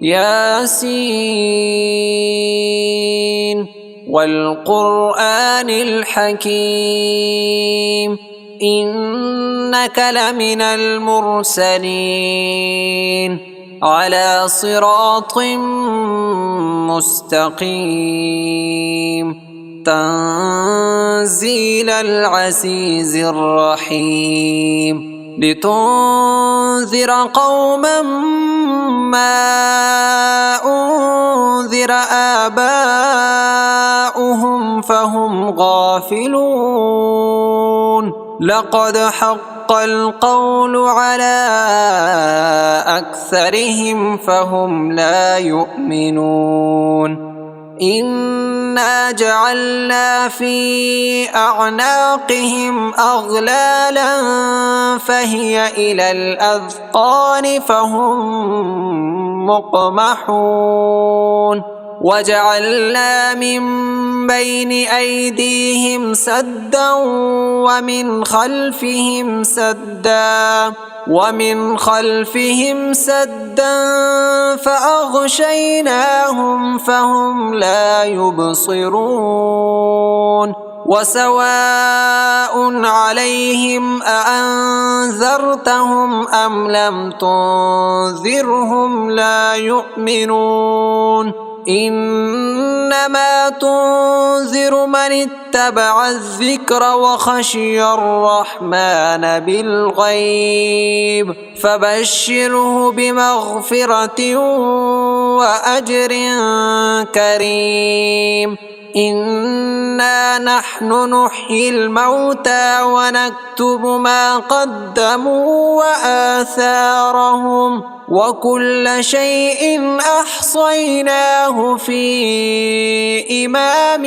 ياسين والقرآن الحكيم إنك لمن المرسلين على صراط مستقيم تنزيل العزيز الرحيم لتنذر قوما ما أنذر آباؤهم فهم غافلون لقد حق القول على أكثرهم فهم لا يؤمنون إنا جعلنا في أعناقهم أغلالا فهي إلى الأذقان فهم مقمحون وجعلنا من بين أيديهم سدا ومن خلفهم سدا فأغشيناهم فهم لا يبصرون وسواء عليهم أأنذرتهم أم لم تنذرهم لا يؤمنون إنما تنذر من اتبع الذكر وخشي الرحمن بالغيب فبشره بمغفرة وأجر كريم إنا نحن نحيي الموتى ونكتب ما قدموا وآثارهم وكل شيء أحصيناه في إمام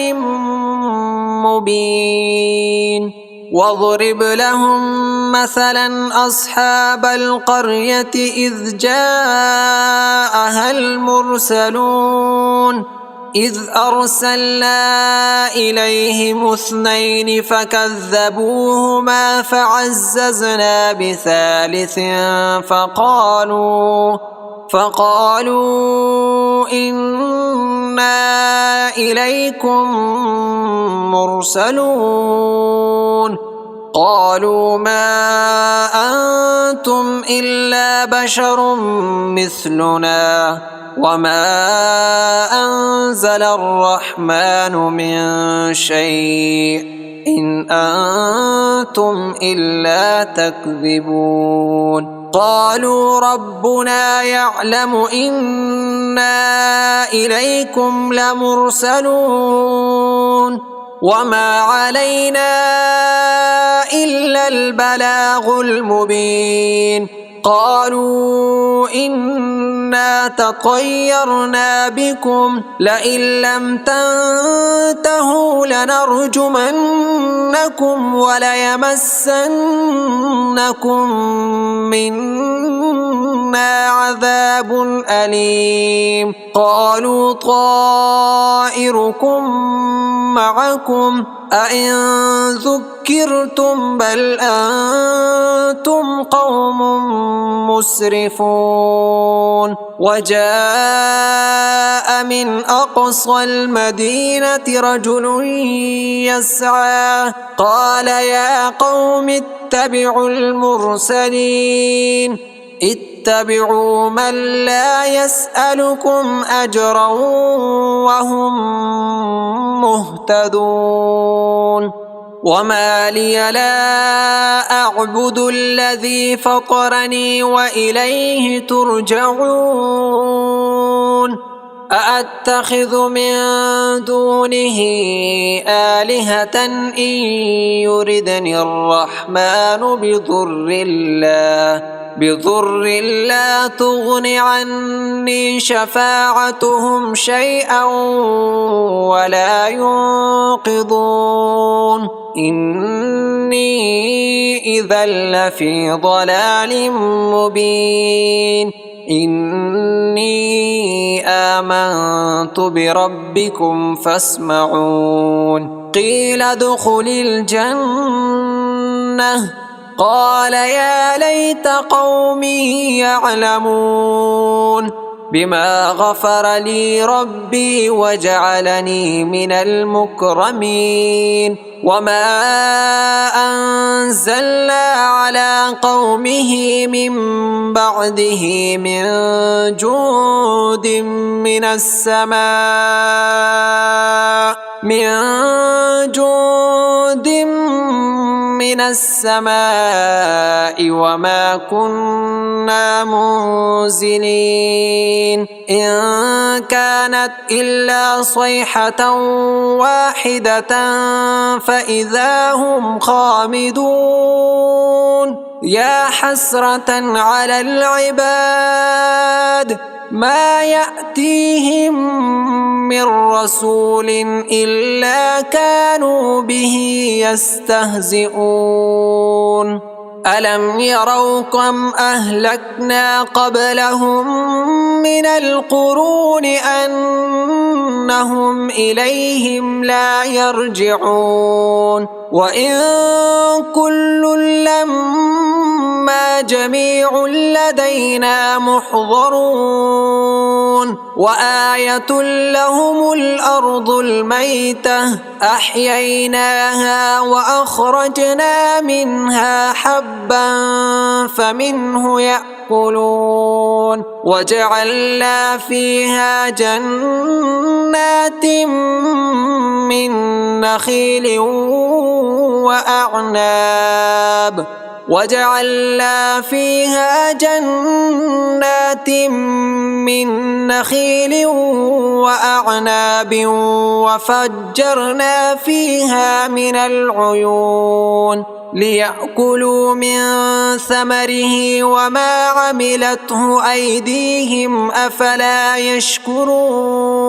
مبين واضرب لهم مثلا أصحاب القرية إذ جاءها المرسلون إذ أرسلنا إليهم 2 فكذبوهما فعززنا بثالث فقالوا إنا إليكم مرسلون قالوا ما أنتم إلا بشر مثلنا وما أنزل الرحمن من شيء إن أنتم إلا تكذبون قالوا ربنا يعلم إنا إليكم لمرسلون وما علينا إلا البلاغ المبين قالوا إنا تطيرنا بكم لئن لم تنتهوا لنرجمنكم وليمسنكم منا عذاب أليم قالوا طائركم معكم أئن ذكرتم بل أنتم قوم مسرفون وجاء من أقصى المدينة رجل يسعى قال يا قوم اتبعوا المرسلين اتبعوا من لا يسألكم أجرا وهم مهتدون وما لي لا أعبد الذي فطرني وإليه ترجعون أأتخذ من دونه آلهة إن يردني الرحمن بضر لا تغن عني شفاعتهم شيئا ولا ينقذون إني إذا لفي ضلال مبين إني آمنت بربكم فاسمعون قيل ادخل الجنة قال يا ليت قومي يعلمون بما غفر لي ربي وجعلني من المكرمين وما أنزلنا على قومه من بعده من جند من السماء وما كنا منزلين إن كانت إلا صيحة واحدة فإذا هم خامدون يا حسرة على العباد ما يأتيهم من رسول إلا كانوا به يستهزئون ألم يروا كم أهلكنا قبلهم من القرون أنهم إليهم لا يرجعون وإن كل لما جميع لدينا محضرون وآية لهم الأرض الميتة أحييناها وأخرجنا منها حبا فمنه يأكلون وجعلنا فيها جنات من نخيل وأعناب وفجرنا فيها من العيون ليأكلوا من ثمره وما عملته أيديهم أفلا يشكرون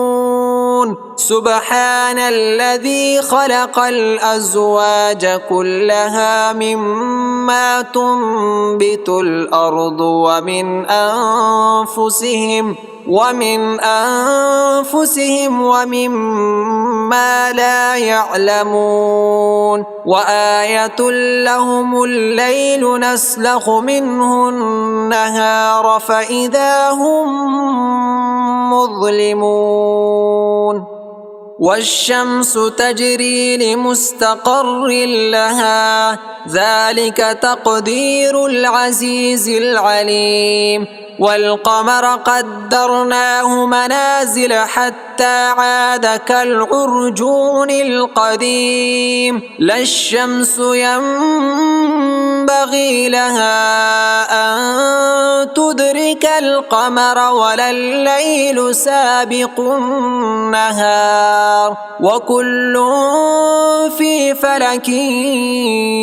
سبحان الذي خلق الأزواج كلها مما تنبت الأرض ومن أنفسهم ومما لا يعلمون وآية لهم الليل نسلخ منه النهار فإذا هم مظلمون والشمس تجري لمستقر لها ذلك تقدير العزيز العليم والقمر قدرناه منازل حتى عاد كالعرجون القديم لا الشمس ينبغي لها أن تدرك القمر ولا الليل سابق النهار وكل في فلك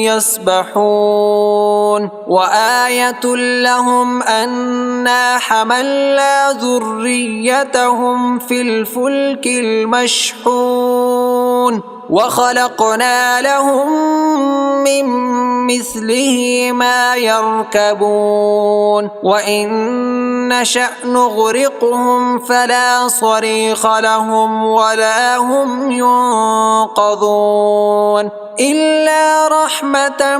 يسبحون وآية لهم أنا حملنا ذريتهم في الفلك المشحون وخلقنا لهم من مثله ما يركبون وإن نشأ نغرقهم فلا صريخ لهم ولا هم ينقذون إلا رحمة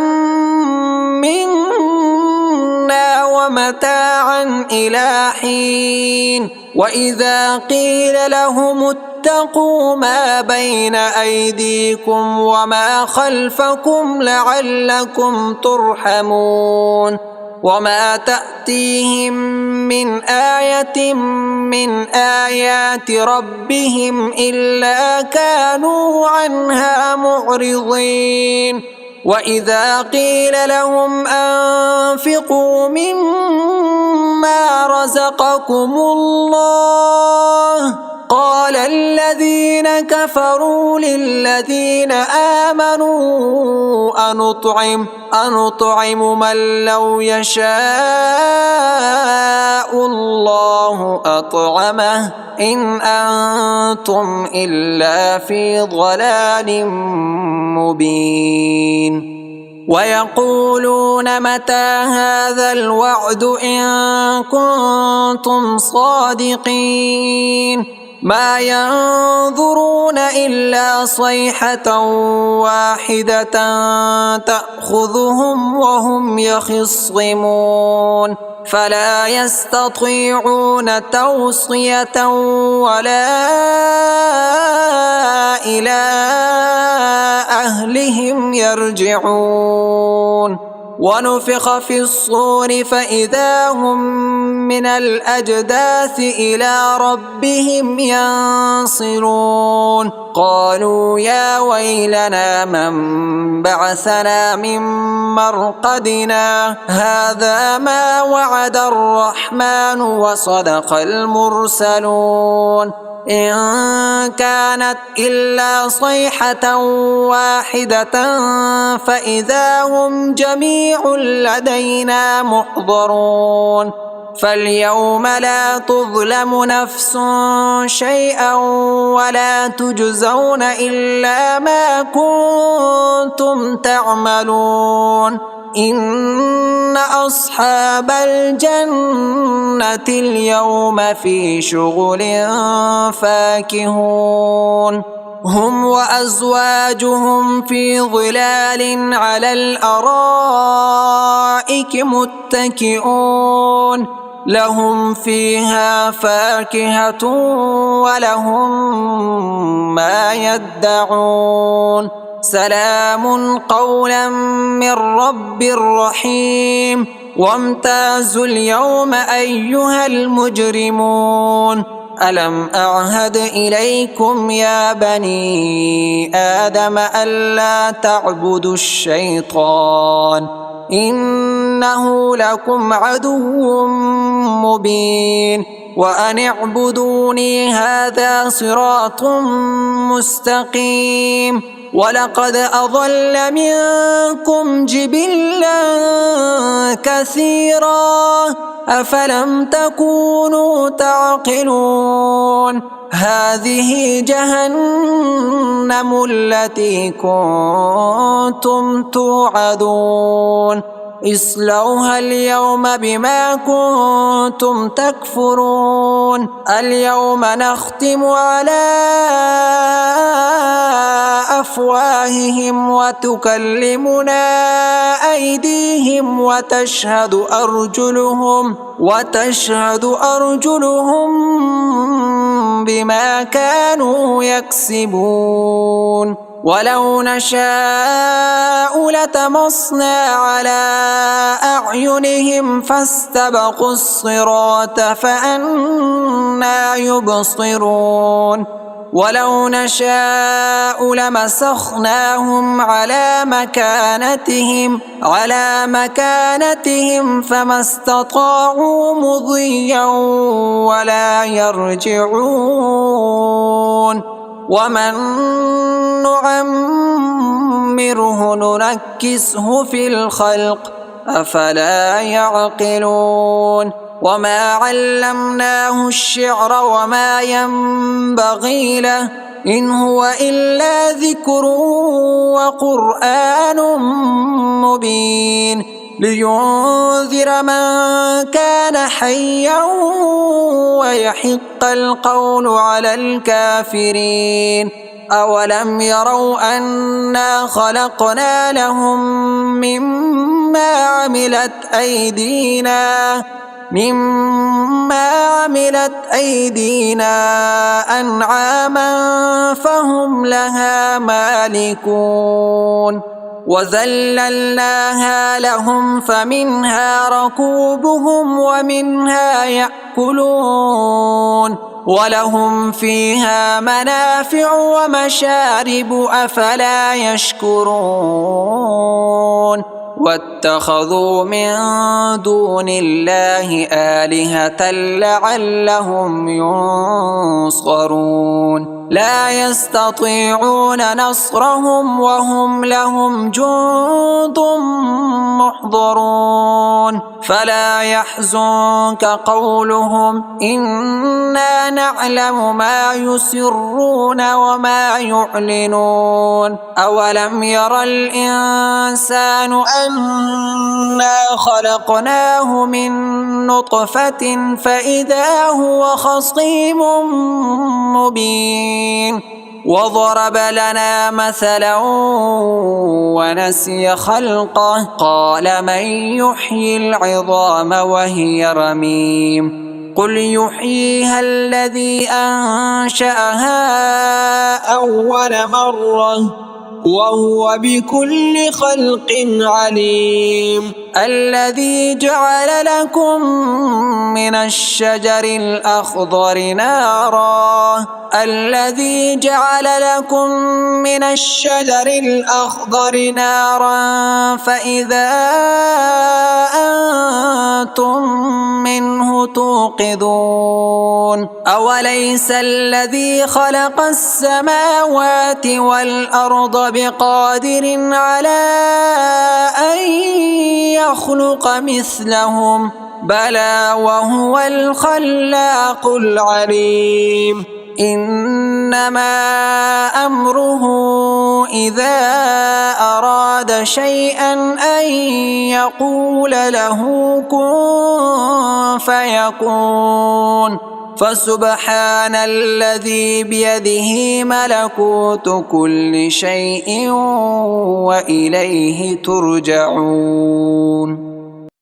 منا ومتاعا إلى حين وإذا قيل لهم اتقوا ما بين أيديكم وما خلفكم لعلكم ترحمون وما تأتيهم من آية من آيات ربهم إلا كانوا عنها معرضين وإذا قيل لهم أنفقوا مما رزقكم الله قال الذين كفروا للذين آمنوا أنطعم من لو يشاء الله أطعمه إن أنتم إلا في ضلال مبين ويقولون متى هذا الوعد إن كنتم صادقين ما ينظرون إلا صيحة واحدة تأخذهم وهم يخصمون فلا يستطيعون توصية ولا إلى أهلهم يرجعون ونفخ في الصور فإذا هم من الأجداث إلى ربهم ينصرون قالوا يا ويلنا من بعثنا من مرقدنا هذا ما وعد الرحمن وصدق المرسلون إن كانت إلا صيحة واحدة فإذا هم جميع لدينا محضرون فاليوم لا تظلم نفس شيئا ولا تجزون إلا ما كنتم تعملون إن أصحاب الجنة اليوم في شغل فاكهون هم وأزواجهم في ظلال على الأرائك متكئون لهم فيها فاكهة ولهم ما يدعون سلام قولا من رب رحيم وامتازوا اليوم أيها المجرمون ألم أعهد إليكم يا بني آدم ألا تعبدوا الشيطان إنه لكم عدو مبين وأن اعبدوني هذا صراط مستقيم ولقد أضل منكم جبلا كثيرا أفلم تكونوا تعقلون هذه جهنم التي كنتم توعدون اصلوها اليوم بما كنتم تكفرون اليوم نختم على أفواههم وتكلمنا أيديهم وتشهد أرجلهم بما كانوا يكسبون ولو نشاء لتمصنا على أعينهم فاستبقوا الصراط فأنى يبصرون ولو نشاء لمسخناهم على مكانتهم فما استطاعوا مضيا ولا يرجعون ومن نعمره ننكسه في الخلق أفلا يعقلون وما علمناه الشعر وما ينبغي له إن هو إلا ذكر وقرآن مبين لينذر من كان حيا ويحق القول على الكافرين أولم يروا أنا خلقنا لهم مما عملت أيدينا أنعاما فهم لها مالكون وذللناها لهم فمنها ركوبهم ومنها يأكلون ولهم فيها منافع ومشارب أفلا يشكرون واتخذوا من دون الله آلهة لعلهم ينصرون لا يستطيعون نصرهم وهم لهم جند محضرون فلا يحزنك قولهم إنا نعلم ما يسرون وما يعلنون أولم ير الإنسان أنا خلقناه من نطفة فإذا هو خصيم مبين وضرب لنا مثلا ونسي خلقه قال من يحيي العظام وهي رميم قل يحييها الذي أنشأها أول مرة وهو بكل خلق عليم الذي جعل لكم من الشجر الأخضر نارا فإذا أنتم منه توقدون أوليس الذي خلق السماوات والأرض بقادر على أن يخلق مثلهم بلى وهو الخلاق العليم إنما أمره إذا أراد شيئا أن يقول له كن فيكون فسبحان الذي بيده ملكوت كل شيء وإليه ترجعون